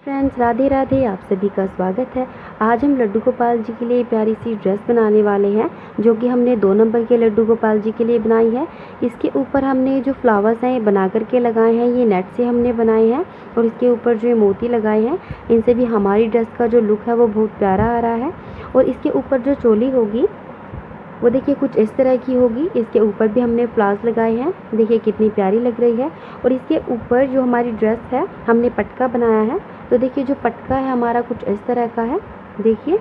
Friends, Radhe Radhe. आप सभी का स्वागत है। आज हम लड्डू गोपाल जी के लिए प्यारी सी ड्रेस बनाने वाले हैं, जो कि हमने 2 नंबर के लड्डू गोपाल जी के लिए बनाई है। इसके ऊपर हमने जो फ्लावर्स हैं बना करके लगाए हैं, ये नेट से हमने बनाए हैं। और इसके ऊपर जो मोती लगाए हैं, इनसे भी हमारी ड्रेस का जो लुक है वो बहुत प्यारा आ रहा है। और इसके ऊपर जो चोली होगी वो देखिए कुछ इस तरह की होगी। इसके ऊपर भी हमने फ्लावर्स लगाए हैं, देखिए कितनी प्यारी लग रही है। और इसके ऊपर जो हमारी ड्रेस है हमने पटका बनाया है। तो देखिए जो पटका है हमारा कुछ इस तरह का है। देखिए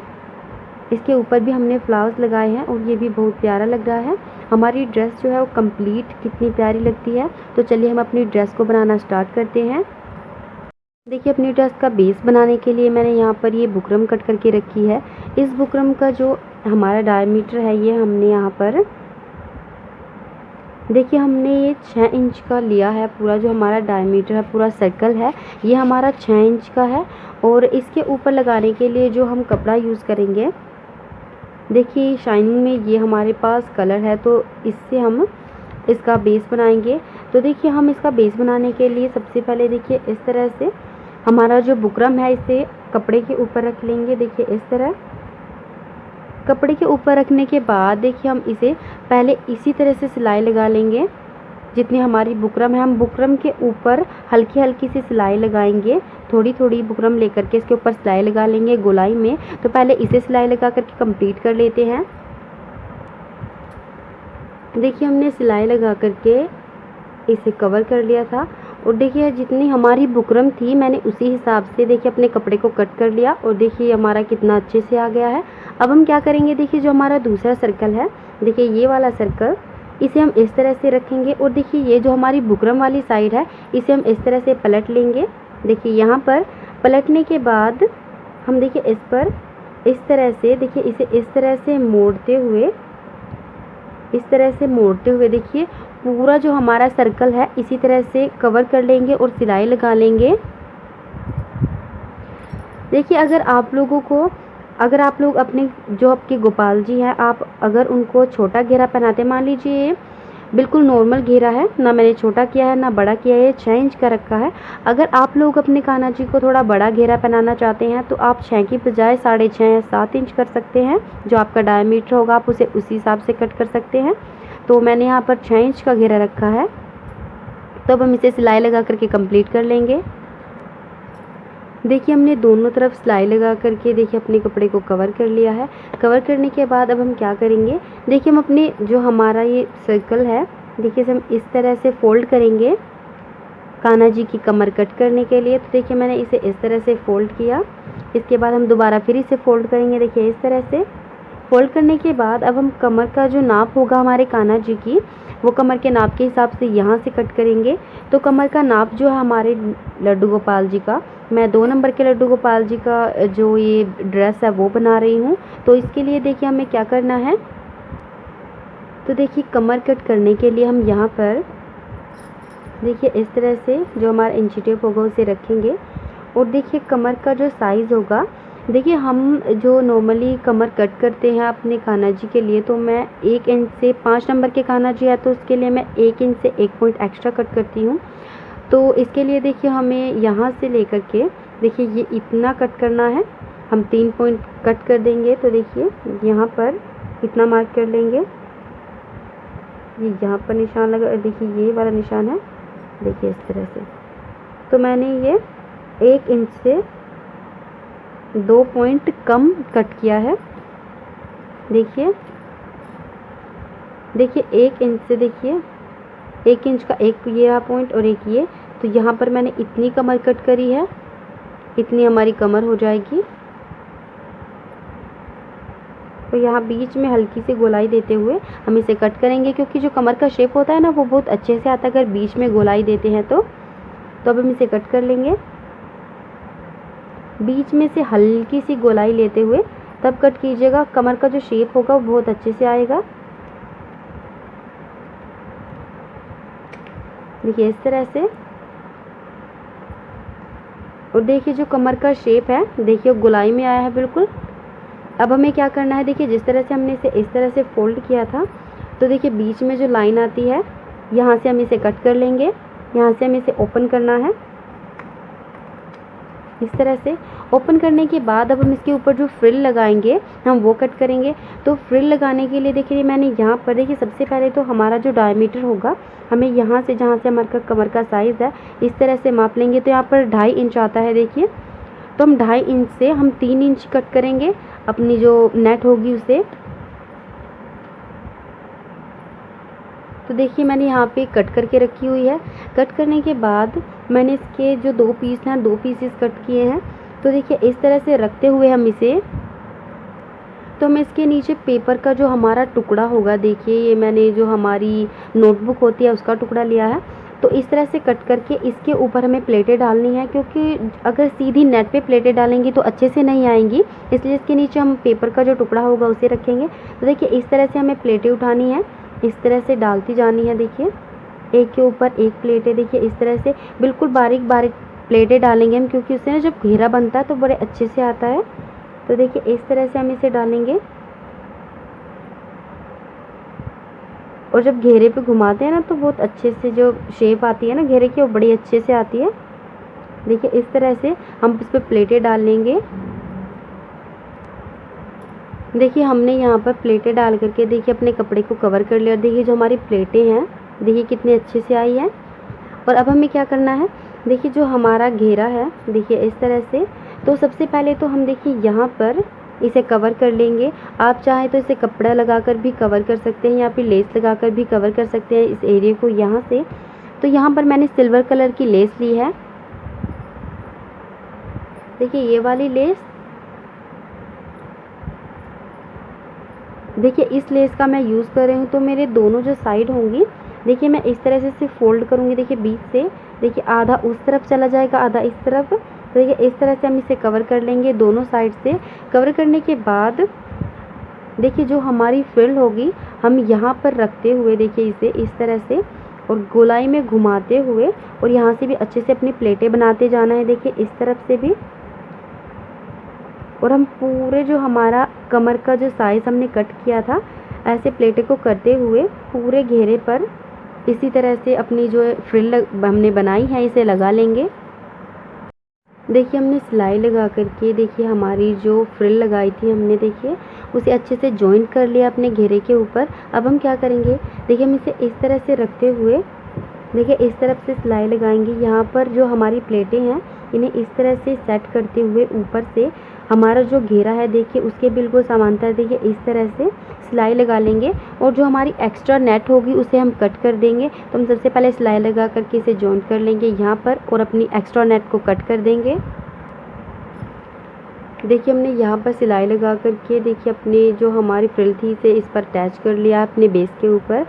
इसके ऊपर भी हमने फ्लावर्स लगाए हैं और ये भी बहुत प्यारा लग रहा है। हमारी ड्रेस जो है वो कंप्लीट कितनी प्यारी लगती है। तो चलिए हम अपनी ड्रेस को बनाना स्टार्ट करते हैं। देखिए अपनी ड्रेस का बेस बनाने के लिए मैंने यहाँ पर ये बुकरम कट करके रखी है। इस बुकरम का जो हमारा डायमीटर है ये हमने यहाँ पर देखिए हमने ये 6 इंच का लिया है। पूरा जो हमारा डायमीटर है, पूरा सर्कल है, ये हमारा 6 इंच का है। और इसके ऊपर लगाने के लिए जो हम कपड़ा यूज़ करेंगे, देखिए शाइनिंग में ये हमारे पास कलर है, तो इससे हम इसका बेस बनाएंगे। तो देखिए हम इसका बेस बनाने के लिए सबसे पहले देखिए इस तरह से हमारा जो बुकरम है इसे कपड़े के ऊपर रख लेंगे। देखिए इस तरह कपड़े के ऊपर रखने के बाद देखिए हम इसे पहले इसी तरह से सिलाई लगा लेंगे। जितनी हमारी बुकरम है, हम बुकरम के ऊपर हल्की हल्की सी सिलाई लगाएंगे। थोड़ी थोड़ी बुकरम लेकर के इसके ऊपर सिलाई लगा लेंगे गोलाई में। तो पहले इसे सिलाई लगा करके कंप्लीट कर लेते हैं। देखिए हमने सिलाई लगा करके इसे कवर कर लिया था। और देखिए जितनी हमारी बुकरम थी मैंने उसी हिसाब से देखिए अपने कपड़े को कट कर लिया। और देखिए हमारा कितना अच्छे से आ गया है। अब हम क्या करेंगे, देखिए जो हमारा दूसरा सर्कल है, देखिए ये वाला सर्कल, इसे हम इस तरह से रखेंगे। और देखिए ये जो हमारी बुकरम वाली साइड है इसे हम इस तरह से पलट लेंगे। देखिए यहाँ पर पलटने के बाद हम देखिए इस पर इस तरह से देखिए इसे इस तरह से मोड़ते हुए देखिए पूरा जो हमारा सर्कल है इसी तरह से कवर कर लेंगे और सिलाई लगा लेंगे। देखिए अगर आप लोग अपने जो आपके गोपाल जी हैं, आप अगर उनको छोटा घेरा पहनाते, मान लीजिए बिल्कुल नॉर्मल घेरा है, ना मैंने छोटा किया है ना बड़ा किया है, 6 इंच का रखा है। अगर आप लोग अपने कान्हा जी को थोड़ा बड़ा घेरा पहनाना चाहते हैं तो आप 6 की बजाय 6.5 या 7 इंच कर सकते हैं। जो आपका डायमीटर होगा आप उसे उसी हिसाब से कट कर सकते हैं। तो मैंने यहाँ पर 6 इंच का घेरा रखा है। तो अब हम इसे सिलाई लगा करके कंप्लीट कर लेंगे। देखिए हमने दोनों तरफ सिलाई लगा करके देखिए अपने कपड़े को कवर कर लिया है। कवर करने के बाद अब हम क्या करेंगे, देखिए हम अपने जो हमारा ये सर्कल है, देखिए इसे हम इस तरह से फोल्ड करेंगे कान्हा जी की कमर कट करने के लिए। तो देखिए मैंने इसे इस तरह से फोल्ड किया। इसके बाद हम दोबारा फिर इसे फोल्ड करेंगे। देखिए इस तरह से फोल्ड करने के बाद अब हम कमर का जो नाप होगा हमारे कान्हा जी की, वो कमर के नाप के हिसाब से यहाँ से कट करेंगे। तो कमर का नाप जो है हमारे लड्डू गोपाल जी का, मैं 2 नंबर के लड्डू गोपाल जी का जो ये ड्रेस है वो बना रही हूँ। तो इसके लिए देखिए हमें क्या करना है, तो देखिए कमर कट करने के लिए हम यहाँ पर देखिए इस तरह से जो हमारा इंची टेप होगा उसे रखेंगे। और देखिए कमर का जो साइज़ होगा, देखिए हम जो नॉर्मली कमर कट करते हैं अपने कान्हा जी के लिए, तो मैं 1 इंच से 5 नंबर के कान्हा जी है तो उसके लिए मैं 1 इंच से 1 पॉइंट एक्स्ट्रा कट करती हूँ। तो इसके लिए देखिए हमें यहाँ से लेकर के देखिए ये इतना कट करना है। हम 3 पॉइंट कट कर देंगे। तो देखिए यहाँ पर इतना मार्क कर लेंगे। ये यहाँ पर निशान लगा, देखिए ये वाला निशान है, देखिए इस तरह से। तो मैंने ये 1 इंच से 2 पॉइंट कम कट किया है। देखिए 1 इंच से देखिए 1 इंच का एक ये रहा पॉइंट और एक ये। तो यहाँ पर मैंने इतनी कमर कट करी है, इतनी हमारी कमर हो जाएगी। तो यहाँ बीच में हल्की सी गोलाई देते हुए हम इसे कट करेंगे, क्योंकि जो कमर का शेप होता है ना वो बहुत अच्छे से आता है अगर बीच में गोलाई देते हैं तो अब हम इसे कट कर लेंगे। बीच में से हल्की सी गोलाई लेते हुए तब कट कीजिएगा, कमर का जो शेप होगा वो बहुत अच्छे से आएगा। देखिए इस तरह से। और देखिए जो कमर का शेप है देखिए गोलाई में आया है बिल्कुल। अब हमें क्या करना है, देखिए जिस तरह से हमने इसे इस तरह से फोल्ड किया था, तो देखिए बीच में जो लाइन आती है यहाँ से हम इसे कट कर लेंगे। यहाँ से हमें इसे ओपन करना है। इस तरह से। ओपन करने के बाद अब हम इसके ऊपर जो फ्रिल लगाएंगे हम वो कट करेंगे। तो फ्रिल लगाने के लिए देखिए मैंने यहाँ पर देखिए सबसे पहले तो हमारा जो डायमीटर होगा हमें यहाँ से जहाँ से हमारा कमर का साइज़ है इस तरह से माप लेंगे। तो यहाँ पर 2.5 इंच आता है देखिए, तो हम 2.5 इंच से हम 3 इंच कट करेंगे अपनी जो नेट होगी उसे। तो देखिए मैंने यहाँ पे कट करके रखी हुई है। कट करने के बाद मैंने इसके जो 2 पीस हैं 2 पीसेस कट किए हैं। तो देखिए इस तरह से रखते हुए हम इसे, तो मैं इसके नीचे पेपर का जो हमारा टुकड़ा होगा, देखिए ये मैंने जो हमारी नोटबुक होती है उसका टुकड़ा लिया है। तो इस तरह से कट करके इसके ऊपर हमें प्लेटें डालनी है, क्योंकि अगर सीधी नेट पे प्लेटें डालेंगी तो अच्छे से नहीं आएंगी, इसलिए इसके नीचे हम पेपर का जो टुकड़ा होगा उसे रखेंगे। तो देखिए इस तरह से हमें प्लेटें उठानी है, इस तरह से डालती जानी है। देखिए एक के ऊपर एक प्लेटें, देखिए इस तरह से बिल्कुल बारीक बारीक प्लेटें डालेंगे हम, क्योंकि उससे ना जब घेरा बनता है तो बड़े अच्छे से आता है। तो देखिए इस तरह से हम इसे डालेंगे और जब घेरे पे घुमाते हैं ना तो बहुत अच्छे से जो शेप आती है ना घेरे की वो बड़ी अच्छे से आती है। देखिए इस तरह से हम इस पर प्लेटें डाल लेंगे। देखिए हमने यहाँ पर प्लेटें डाल करके देखिए अपने कपड़े को कवर कर लिया। और देखिए जो हमारी प्लेटें हैं देखिए कितने अच्छे से आई है। और अब हमें क्या करना है, देखिए जो हमारा घेरा है देखिए इस तरह से। तो सबसे पहले तो हम देखिए यहाँ पर इसे कवर कर लेंगे। आप चाहें तो इसे कपड़ा लगाकर भी कवर कर सकते हैं या फिर लेस लगाकर भी कवर कर सकते हैं इस एरिया को यहाँ से। तो यहाँ पर मैंने सिल्वर कलर की लेस ली है, देखिए ये वाली लेस। देखिए इस लेस का मैं यूज़ कर रही हूँ। तो मेरे दोनों जो साइड होंगी देखिए मैं इस तरह से इसे फोल्ड करूँगी। देखिए बीच से देखिए आधा उस तरफ चला जाएगा आधा इस तरफ। तो देखिए इस तरह से हम इसे कवर कर लेंगे दोनों साइड से। कवर करने के बाद देखिए जो हमारी फ्रिल होगी हम यहाँ पर रखते हुए देखिए इसे इस तरह से और गोलाई में घुमाते हुए और यहाँ से भी अच्छे से अपनी प्लेटें बनाते जाना है। देखिए इस तरफ से भी, और हम पूरे जो हमारा कमर का जो साइज़ हमने कट किया था ऐसे प्लेटें को करते हुए पूरे घेरे पर इसी तरह से अपनी जो फ्रिल हमने बनाई है इसे लगा लेंगे। देखिए हमने सिलाई लगा करके देखिए हमारी जो फ्रिल लगाई थी हमने देखिए उसे अच्छे से जॉइंट कर लिया अपने घेरे के ऊपर। अब हम क्या करेंगे, देखिए हम इसे इस तरह से रखते हुए देखिए इस तरफ से सिलाई लगाएंगे। यहाँ पर जो हमारी प्लेटें हैं इन्हें इस तरह से सेट करते हुए ऊपर से हमारा जो घेरा है देखिए उसके बिल्कुल समांतर देखिए इस तरह से सिलाई लगा लेंगे। और जो हमारी एक्स्ट्रा नेट होगी उसे हम कट कर देंगे। तो हम सबसे पहले सिलाई लगा करके इसे जॉइंट कर लेंगे यहाँ पर और अपनी एक्स्ट्रा नेट को कट कर देंगे। देखिए हमने यहाँ पर सिलाई लगा करके देखिए अपनी जो हमारी फ्रिल थी इसे इस पर अटैच कर लिया अपने बेस के ऊपर।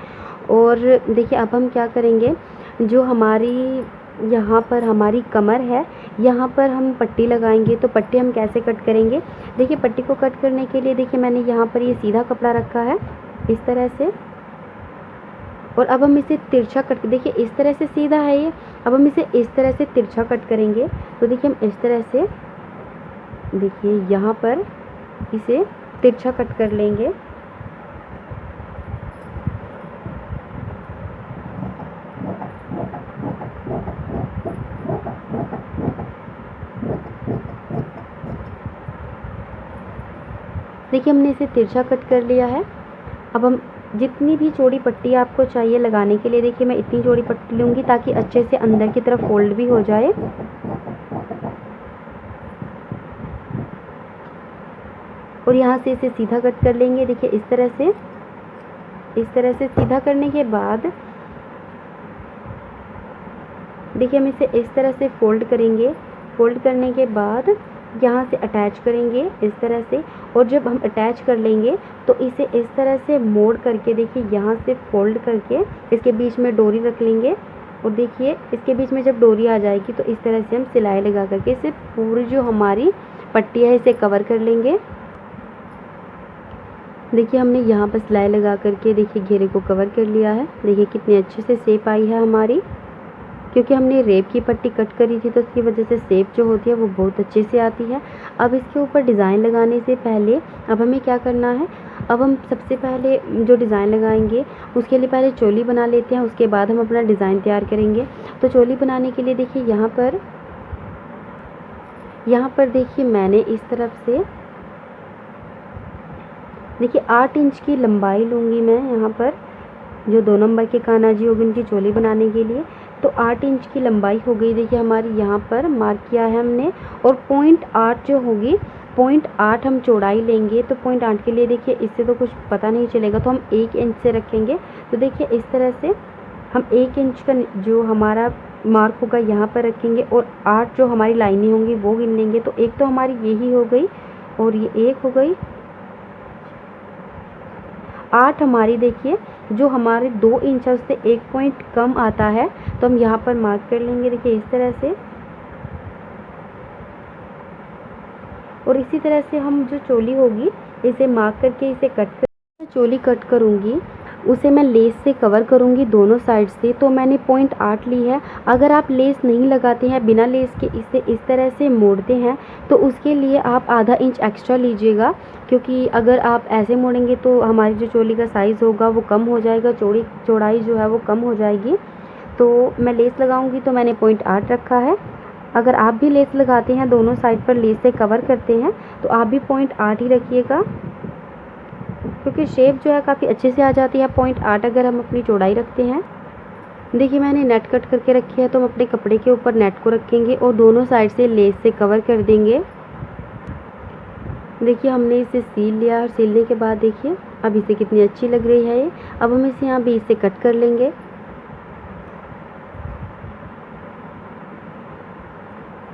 और देखिए अब हम क्या करेंगे, जो हमारी यहाँ पर हमारी कमर है यहाँ पर हम पट्टी लगाएंगे। तो पट्टी हम कैसे कट करेंगे, देखिए पट्टी को कट करने के लिए देखिए मैंने यहाँ पर ये सीधा कपड़ा रखा है इस तरह से। और अब हम इसे तिरछा कट, देखिए इस तरह से सीधा है ये, अब हम इसे इस तरह से तिरछा कट करेंगे। तो देखिए हम इस तरह से देखिए यहाँ पर इसे तिरछा कट कर लेंगे। देखिए हमने इसे तिरछा कट कर लिया है। अब हम जितनी भी चौड़ी पट्टी आपको चाहिए लगाने के लिए देखिए मैं इतनी चौड़ी पट्टी लूँगी ताकि अच्छे से अंदर की तरफ फोल्ड भी हो जाए। और यहाँ से इसे सीधा कट कर लेंगे देखिए इस तरह से। इस तरह से सीधा करने के बाद देखिए हम इसे इस तरह से फोल्ड करेंगे। फोल्ड करने के बाद यहाँ से अटैच करेंगे इस तरह से। और जब हम अटैच कर लेंगे तो इसे इस तरह से मोड़ करके देखिए यहाँ से फोल्ड करके इसके बीच में डोरी रख लेंगे। और देखिए इसके बीच में जब डोरी आ जाएगी तो इस तरह से हम सिलाई लगा करके इसे पूरी जो हमारी पट्टी है इसे कवर कर लेंगे। देखिए हमने यहाँ पर सिलाई लगा करके देखिए घेरे को कवर कर लिया है। देखिए कितनी अच्छे से शेप आई है हमारी, क्योंकि हमने रेप की पट्टी कट करी थी तो उसकी वजह से शेप जो होती है वो बहुत अच्छे से आती है। अब इसके ऊपर डिज़ाइन लगाने से पहले अब हमें क्या करना है, अब हम सबसे पहले जो डिज़ाइन लगाएंगे उसके लिए पहले चोली बना लेते हैं, उसके बाद हम अपना डिज़ाइन तैयार करेंगे। तो चोली बनाने के लिए देखिए यहाँ पर यहाँ पर देखिए मैंने इस तरफ से देखिए 8 इंच की लंबाई लूँगी मैं यहाँ पर, जो 2 नंबर के कान्हा जी होगी उनकी चोली बनाने के लिए। तो 8 इंच की लंबाई हो गई देखिए हमारी, यहाँ पर मार्क किया है हमने। और 0.8 जो होगी, 0.8 हम चौड़ाई लेंगे। तो 0.8 के लिए देखिए इससे तो कुछ पता नहीं चलेगा, तो हम 1 इंच से रखेंगे। तो देखिए इस तरह से हम 1 इंच का जो हमारा मार्क होगा यहाँ पर रखेंगे, और 8 जो हमारी लाइनें होंगी वो गिन लेंगे। तो एक तो हमारी यही हो गई, और ये एक हो गई। 8 हमारी देखिए जो हमारे 2 इंच है उससे 1 पॉइंट कम आता है, तो हम यहाँ पर मार्क कर लेंगे देखिए इस तरह से। और इसी तरह से हम जो चोली होगी इसे मार्क करके इसे कट कर चोली कट करूँगी, उसे मैं लेस से कवर करूँगी दोनों साइड से। तो मैंने 0.8 ली है। अगर आप लेस नहीं लगाते हैं, बिना लेस के इसे इस तरह से मोड़ते हैं, तो उसके लिए आप आधा इंच एक्स्ट्रा लीजिएगा, क्योंकि अगर आप ऐसे मोड़ेंगे तो हमारी जो चोली का साइज़ होगा वो कम हो जाएगा, चौड़ाई जो है वो कम हो जाएगी। तो मैं लेस लगाऊंगी तो मैंने 0.8 रखा है। अगर आप भी लेस लगाते हैं, दोनों साइड पर लेस से कवर करते हैं, तो आप भी 0.8 ही रखिएगा, क्योंकि शेप जो है काफ़ी अच्छे से आ जाती है 0.8 अगर हम अपनी चौड़ाई रखते हैं। देखिए मैंने नेट कट करके रखी है, तो हम अपने कपड़े के ऊपर नेट को रखेंगे और दोनों साइड से लेस से कवर कर देंगे। देखिए हमने इसे सील लिया, और सीलने के बाद देखिए अब इसे कितनी अच्छी लग रही है ये। अब हम इसे यहाँ बीच से कट कर लेंगे।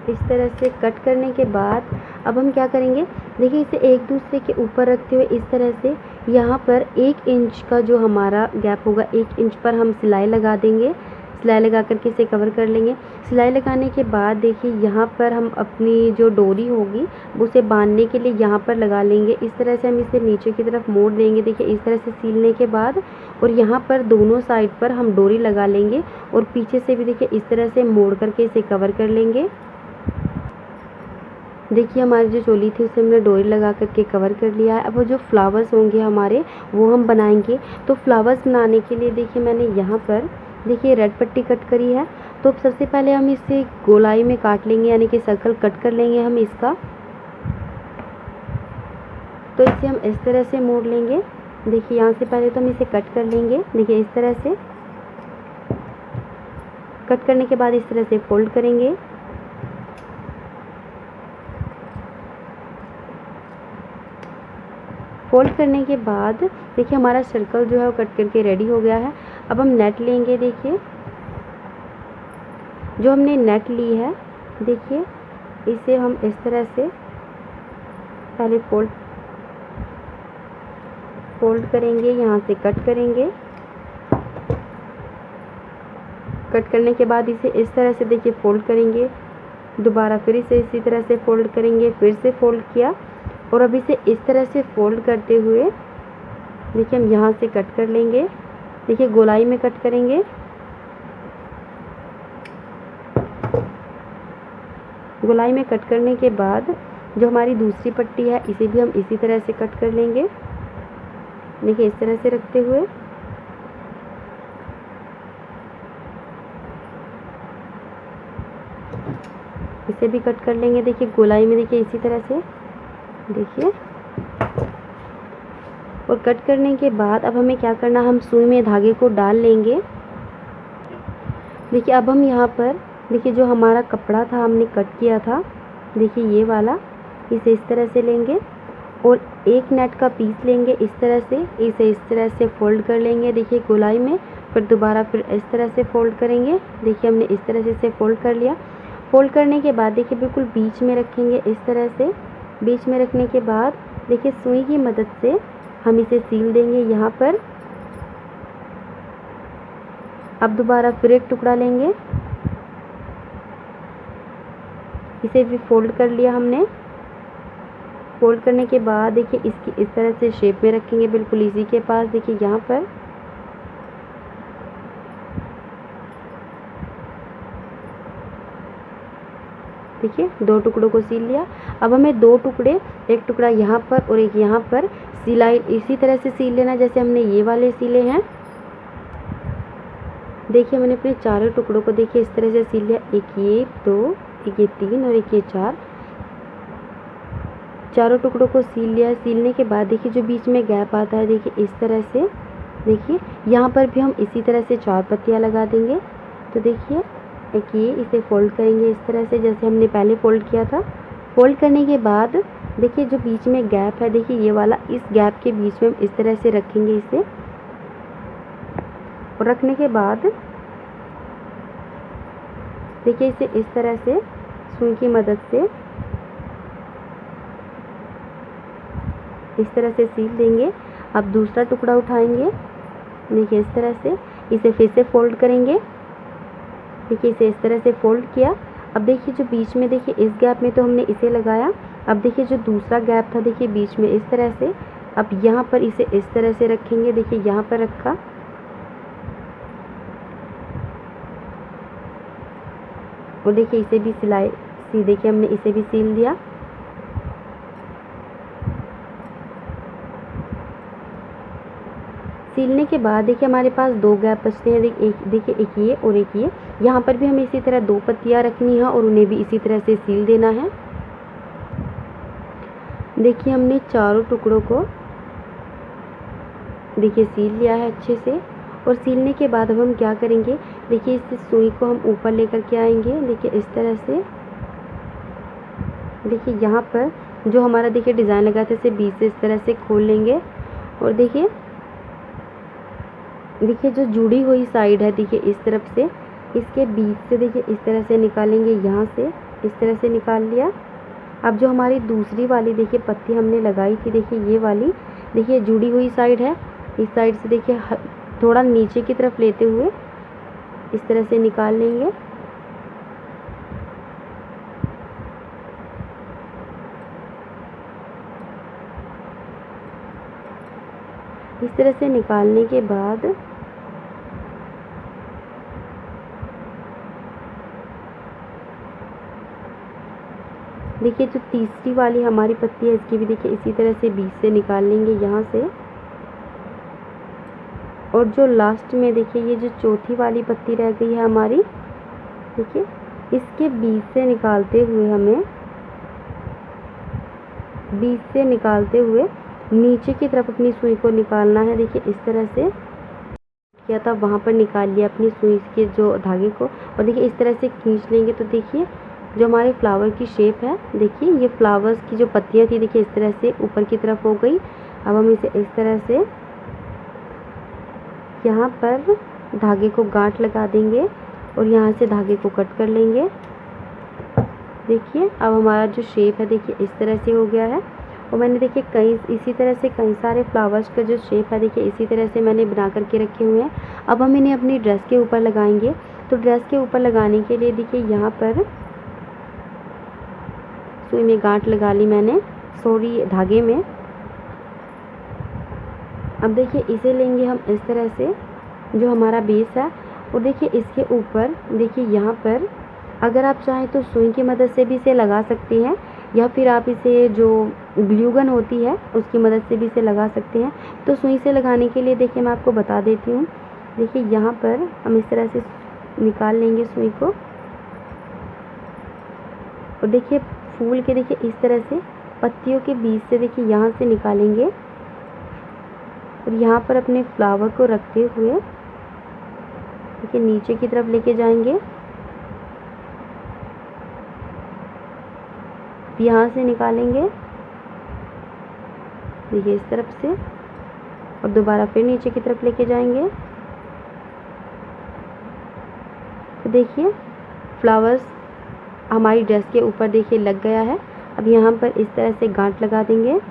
इस तरह से कट करने के बाद अब हम क्या करेंगे, देखिए इसे एक दूसरे के ऊपर रखते हुए इस तरह से यहाँ पर 1 इंच का जो हमारा गैप होगा, 1 इंच पर हम सिलाई लगा देंगे। सिलाई लगा करके इसे कवर कर लेंगे। सिलाई लगाने के बाद देखिए यहाँ पर हम अपनी जो डोरी होगी उसे बांधने के लिए यहाँ पर लगा लेंगे। इस तरह से हम इसे नीचे की तरफ मोड़ देंगे देखिए इस तरह से सीलने के बाद, और यहाँ पर दोनों साइड पर हम डोरी लगा लेंगे, और पीछे से भी देखिए इस तरह से मोड़ करके इसे कवर कर लेंगे। देखिए हमारी जो चोली थी उसे हमने डोरी लगा करके कवर कर लिया है। अब वो जो फ्लावर्स होंगे हमारे वो हम बनाएंगे। तो फ्लावर्स बनाने के लिए देखिए मैंने यहाँ पर देखिए रेड पट्टी कट करी है। तो सबसे पहले हम इसे गोलाई में काट लेंगे, यानी कि सर्कल कट कर लेंगे हम इसका। तो इसे हम इस तरह से मोड़ लेंगे। देखिए यहाँ से पहले तो हम इसे कट कर लेंगे, देखिए इस तरह से कट करने के बाद इस तरह से फोल्ड करेंगे। फोल्ड करने के बाद देखिए हमारा सर्कल जो है वो कट करके रेडी हो गया है। अब हम नेट लेंगे। देखिए जो हमने नेट ली है, देखिए इसे हम इस तरह से पहले फोल्ड करेंगे, यहाँ से कट करेंगे। कट करने के बाद इसे इस तरह से देखिए फोल्ड करेंगे, दोबारा फिर इसे इसी तरह से फोल्ड करेंगे, फिर से फोल्ड किया, और अब इसे इस तरह से फोल्ड करते हुए देखिए हम यहाँ से कट कर लेंगे। देखिए गोलाई में कट करेंगे। गोलाई में कट करने के बाद जो हमारी दूसरी पट्टी है इसे भी हम इसी तरह से कट कर लेंगे। देखिए इस तरह से रखते हुए इसे भी कट कर लेंगे। देखिए गोलाई में देखिए इसी तरह से देखिए, और कट करने के बाद अब हमें क्या करना, हम सुई में धागे को डाल लेंगे। देखिए अब हम यहाँ पर देखिए जो हमारा कपड़ा था हमने कट किया था, देखिए ये वाला, इसे इस तरह से लेंगे और एक नेट का पीस लेंगे इस तरह से, इसे इस तरह से फोल्ड कर लेंगे देखिए गोलाई में, फिर दोबारा फिर इस तरह से फोल्ड करेंगे। देखिए हमने इस तरह से इसे फोल्ड कर लिया। फोल्ड करने के बाद देखिए बिल्कुल बीच में रखेंगे इस तरह से। बीच में रखने के बाद देखिए सुई की मदद से हम इसे सील देंगे यहाँ पर। अब दोबारा फिर एक टुकड़ा लेंगे, इसे भी फोल्ड कर लिया हमने। फोल्ड करने के बाद देखिए इसकी इस तरह से शेप में रखेंगे बिल्कुल इसी के पास। देखिए यहाँ पर देखिए दो टुकड़ों को सील लिया। अब हमें दो टुकड़े, एक टुकड़ा यहाँ पर और एक यहाँ पर, सिलाई इसी तरह से सील लेना जैसे हमने ये वाले सीले हैं। देखिए मैंने अपने चारों टुकड़ों को देखिए इस तरह से सील लिया, एक ये दो, एक ये तीन और एक ये चार। चारों टुकड़ों को सील लिया है। सीलने के बाद देखिए जो बीच में गैप आता है देखिए इस तरह से, देखिए यहाँ पर भी हम इसी तरह से 4 पत्तियाँ लगा देंगे। तो देखिए एक ये इसे फोल्ड करेंगे इस तरह से जैसे हमने पहले फोल्ड किया था। फोल्ड करने के बाद देखिए जो बीच में गैप है देखिए ये वाला, इस गैप के बीच में हम इस तरह से रखेंगे इसे, और रखने के बाद देखिए इसे इस तरह से सुई की मदद से इस तरह से सील देंगे। अब दूसरा टुकड़ा उठाएंगे, देखिए इस तरह से इसे फिर से फोल्ड करेंगे। देखिए इसे इस तरह से फोल्ड किया। अब देखिए जो बीच में देखिए इस गैप में तो हमने इसे लगाया। अब देखिए जो दूसरा गैप था देखिए बीच में इस तरह से, अब यहाँ पर इसे इस तरह से रखेंगे। देखिए यहाँ पर रखा, और देखिए इसे भी देखिए हमने इसे भी सील दिया। सीलने के बाद देखिए हमारे पास 2 गैप बचते हैं। देखिए एक ये और एक ये। यहाँ पर भी हमें इसी तरह 2 पत्तियाँ रखनी है और उन्हें भी इसी तरह से सील देना है। देखिए हमने चारों टुकड़ों को देखिए सील लिया है अच्छे से। और सीलने के बाद अब हम क्या करेंगे, देखिए इस सुई को हम ऊपर लेकर के आएंगे। देखिए इस तरह से, देखिए यहाँ पर जो हमारा देखिए डिज़ाइन लगा था इसे बीच से इस तरह से खोल लेंगे। और देखिए जो जुड़ी हुई साइड है देखिए इस तरफ से, इसके बीच से देखिए इस तरह से निकालेंगे। यहाँ से इस तरह से निकाल लिया। अब जो हमारी दूसरी वाली देखिए पत्ती हमने लगाई थी देखिए ये वाली, देखिए जुड़ी हुई साइड है, इस साइड से देखिए थोड़ा नीचे की तरफ लेते हुए इस तरह से निकाल लेंगे। इस तरह से निकालने के बाद देखिए जो तीसरी वाली हमारी पत्ती है इसकी भी देखिए इसी तरह से बीच से निकाल लेंगे यहाँ से। और जो लास्ट में देखिए ये जो चौथी वाली पत्ती रह गई है हमारी, देखिए इसके बीच से निकालते हुए नीचे की तरफ अपनी सुई को निकालना है। देखिए इस तरह से किया था, वहाँ पर निकाल लिया अपनी सुई के जो धागे को, और देखिए इस तरह से खींच लेंगे। तो देखिए जो हमारे फ्लावर की शेप है, देखिए ये फ्लावर्स की जो पत्तियाँ थी देखिए इस तरह से ऊपर की तरफ हो गई। अब हम इसे इस तरह से यहाँ पर धागे को गांठ लगा देंगे और यहाँ से धागे को कट कर लेंगे। देखिए अब हमारा जो शेप है देखिए इस तरह से हो गया है। और मैंने देखिए इसी तरह से कई सारे फ्लावर्स का जो शेप है देखिए इसी तरह से मैंने बना करके रखे हुए हैं। अब हम इन्हें अपनी ड्रेस के ऊपर लगाएंगे। तो ड्रेस के ऊपर लगाने के लिए देखिए यहाँ पर सुई में गांठ लगा ली मैंने, धागे में। अब देखिए इसे लेंगे हम इस तरह से, जो हमारा बेस है, और देखिए इसके ऊपर देखिए यहाँ पर अगर आप चाहें तो सुई की मदद से भी इसे लगा सकते हैं, या फिर आप इसे जो ग्लू गन होती है उसकी मदद से भी इसे लगा सकते हैं। तो सुई से लगाने के लिए देखिए मैं आपको बता देती हूँ। देखिए यहाँ पर हम इस तरह से निकाल लेंगे सुई को, और देखिए फूल के देखिए इस तरह से पत्तियों के बीच से देखिए यहाँ से निकालेंगे, और यहाँ पर अपने फ्लावर को रखते हुए देखिए नीचे की तरफ लेके जाएंगे। यहाँ से निकालेंगे देखिए इस तरफ से, और दोबारा फिर नीचे की तरफ लेके जाएंगे। तो देखिए फ्लावर्स हमारी ड्रेस के ऊपर देखिए लग गया है। अब यहाँ पर इस तरह से गांठ लगा देंगे,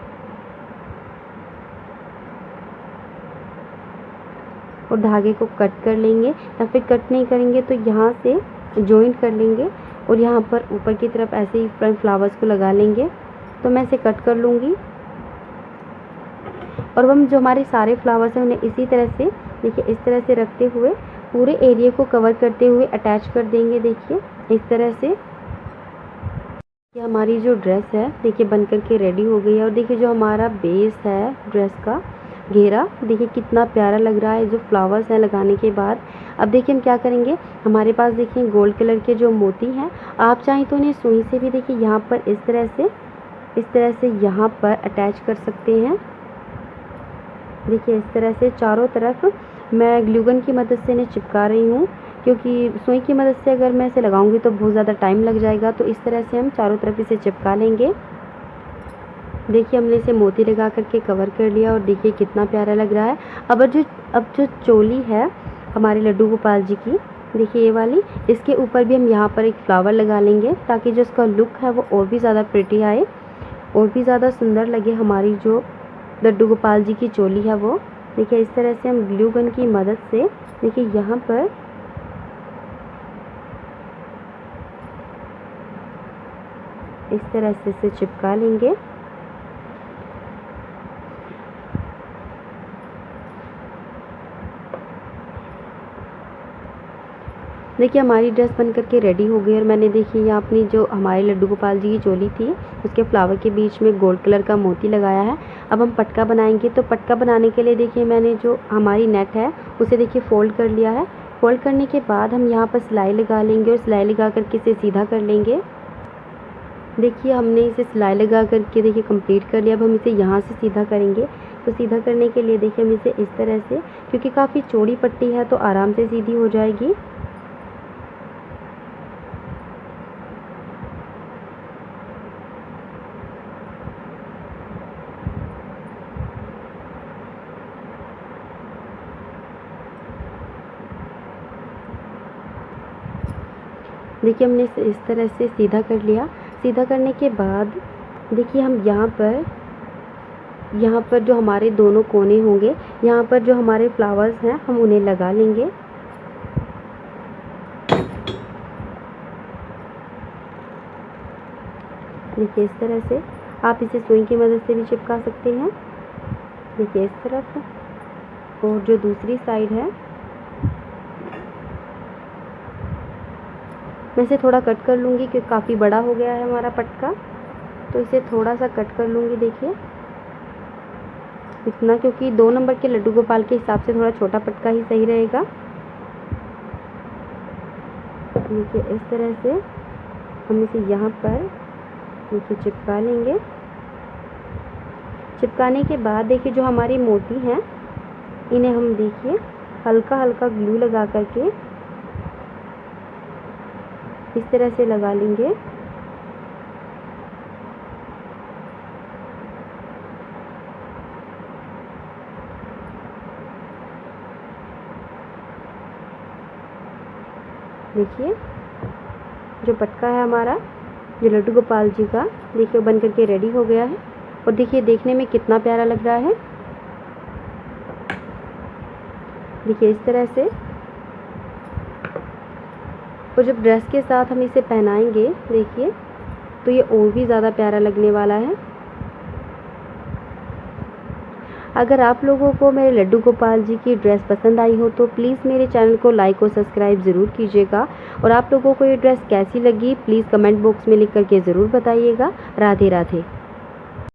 और धागे को कट कर लेंगे, या फिर कट नहीं करेंगे तो यहाँ से जॉइंट कर लेंगे, और यहाँ पर ऊपर की तरफ ऐसे ही फ्रंट फ्लावर्स को लगा लेंगे। तो मैं इसे कट कर लूँगी, और हम जो हमारे सारे फ्लावर्स हैं उन्हें इसी तरह से देखिए इस तरह से रखते हुए पूरे एरिया को कवर करते हुए अटैच कर देंगे। देखिए इस तरह से ये हमारी जो ड्रेस है देखिए बन कर के रेडी हो गई है। और देखिए जो हमारा बेस है ड्रेस का घेरा देखिए कितना प्यारा लग रहा है जो फ्लावर्स हैं लगाने के बाद। अब देखिए हम क्या करेंगे, हमारे पास देखिए गोल्ड कलर के जो मोती हैं, आप चाहें तो उन्हें सुई से भी देखिए यहाँ पर इस तरह से इस तरह से यहाँ पर अटैच कर सकते हैं। देखिए इस तरह से चारों तरफ मैं ग्लू गन की मदद से इन्हें चिपका रही हूँ, क्योंकि सुई की मदद से अगर मैं इसे लगाऊंगी तो बहुत ज़्यादा टाइम लग जाएगा। तो इस तरह से हम चारों तरफ इसे चिपका लेंगे। देखिए हमने इसे मोती लगा करके कवर कर लिया और देखिए कितना प्यारा लग रहा है। अब जो चोली है हमारे लड्डू गोपाल जी की, देखिए ये वाली, इसके ऊपर भी हम यहाँ पर एक फ्लावर लगा लेंगे ताकि जो इसका लुक है वो और भी ज़्यादा प्रिटी आए, और भी ज़्यादा सुंदर लगे हमारी जो लड्डू गोपाल जी की चोली है वो। देखिए इस तरह से हम ग्लू गन की मदद से देखिए यहाँ पर इस तरह से इसे चिपका लेंगे। देखिए हमारी ड्रेस बन करके रेडी हो गई और मैंने देखिए यहाँ अपनी जो हमारे लड्डू गोपाल जी की चोली थी उसके फ्लावर के बीच में गोल्ड कलर का मोती लगाया है। अब हम पटका बनाएंगे। तो पटका बनाने के लिए देखिए मैंने जो हमारी नेट है उसे देखिए फ़ोल्ड कर लिया है। फ़ोल्ड करने के बाद हम यहाँ पर सिलाई लगा लेंगे और सिलाई लगा करके इसे सीधा कर लेंगे। देखिए हमने इसे सिलाई लगा करके देखिए कंप्लीट कर लिया। अब हम इसे यहाँ से सीधा करेंगे। तो सीधा करने के लिए देखिए हम इसे इस तरह से, क्योंकि काफ़ी चौड़ी पट्टी है तो आराम से सीधी हो जाएगी। देखिए हमने इसे इस तरह से सीधा कर लिया। सीधा करने के बाद देखिए हम यहाँ पर जो हमारे दोनों कोने होंगे, यहाँ पर जो हमारे फ्लावर्स हैं हम उन्हें लगा लेंगे। देखिए इस तरह से आप इसे सुई की मदद से भी चिपका सकते हैं। देखिए इस तरफ, और जो दूसरी साइड है मैं इसे थोड़ा कट कर लूँगी क्योंकि काफ़ी बड़ा हो गया है हमारा पटका, तो इसे थोड़ा सा कट कर लूँगी। देखिए इतना, क्योंकि 2 नंबर के लड्डू गोपाल के हिसाब से थोड़ा छोटा पटका ही सही रहेगा। देखिए इस तरह से हम इसे यहाँ पर देखिए चिपका लेंगे। चिपकाने के बाद देखिए जो हमारी मोती हैं इन्हें हम देखिए हल्का हल्का ग्लू लगा करके इस तरह से लगा लेंगे। देखिए जो पटका है हमारा जो लड्डू गोपाल जी का, देखिए बन करके रेडी हो गया है। और देखिए देखने में कितना प्यारा लग रहा है। देखिए इस तरह से, और जब ड्रेस के साथ हम इसे पहनाएंगे देखिए तो ये और भी ज़्यादा प्यारा लगने वाला है। अगर आप लोगों को मेरे लड्डू गोपाल जी की ड्रेस पसंद आई हो तो प्लीज़ मेरे चैनल को लाइक और सब्सक्राइब ज़रूर कीजिएगा। और आप लोगों को ये ड्रेस कैसी लगी प्लीज़ कमेंट बॉक्स में लिख करके ज़रूर बताइएगा। राधे राधे।